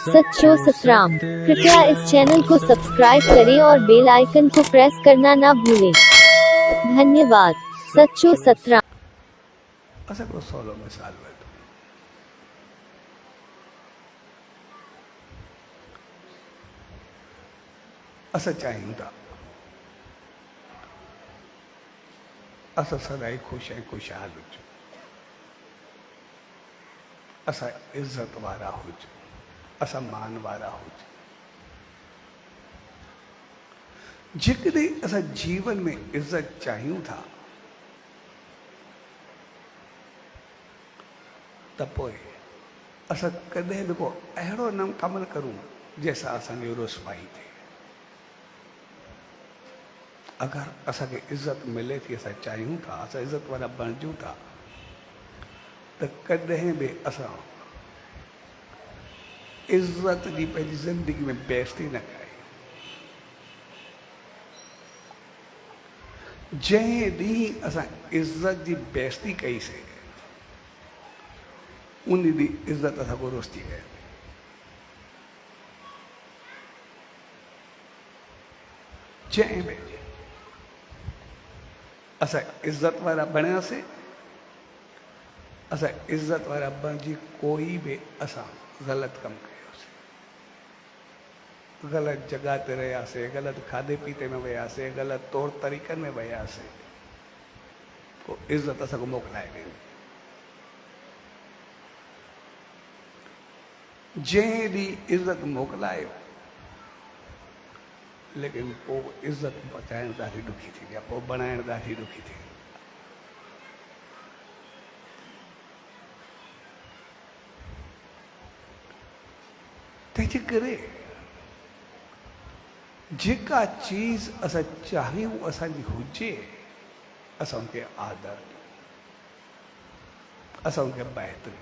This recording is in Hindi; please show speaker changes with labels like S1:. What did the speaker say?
S1: सच्चो सतराम। कृपया इस चैनल को सब्सक्राइब करें और बेल आइकन को प्रेस करना ना भूलें। धन्यवाद। सच्चो सतराम।
S2: असां को सवलो मिसाल वठो, असां चाहियूं था असां सदाई ख़ुशि ऐं ख़ुशहाल हुजूं, असां इज़त वारा हुजूं, असां मान वारा हुजूं। जेकॾहिं असां जीवन में इज़त चाहियूं था त पोइ असां कॾहिं बि को अहिड़ो न कमु न करूं जंहिंसां असांजी रुसवाई थिए। अगरि असांखे इज़त मिले थी, असां चाहियूं था, असां इज़त वारा बणिजूं था, त कॾहिं बि असां इज़त जी पंहिंजी ज़िंदगी में बेइज़ती न कयूं। जंहिं ॾींहुं असां इज़त जी बेइज़ती कईसीं उन ॾींहुं इज़त असां को रुस थी गई। जंहिं बि असां इज़त वारा बणियासीं, असां इज़त वारा बणिजी कोई बि असां ग़लति कमु कयोसीं, ग़लति जॻह ते रहियासीं, ग़लति खाधे पीते में वियासीं, ग़लति तौर तरीक़नि में वियासीं, को इज़त असांखे मोकिलाए वेंदी। जंहिं ॾींहुं इज़त मोकिलायो, लेकिन पोइ इज़त बचाइण ॾाढी ॾुखी थींदी आहे, पोइ बणाइण ॾाढी ॾुखी थींदी। तंहिंजे करे जेका चीज़ असां चाहियूं असांजी हुजे, असां उनखे आदर ॾियूं, असां उनखे बहितरी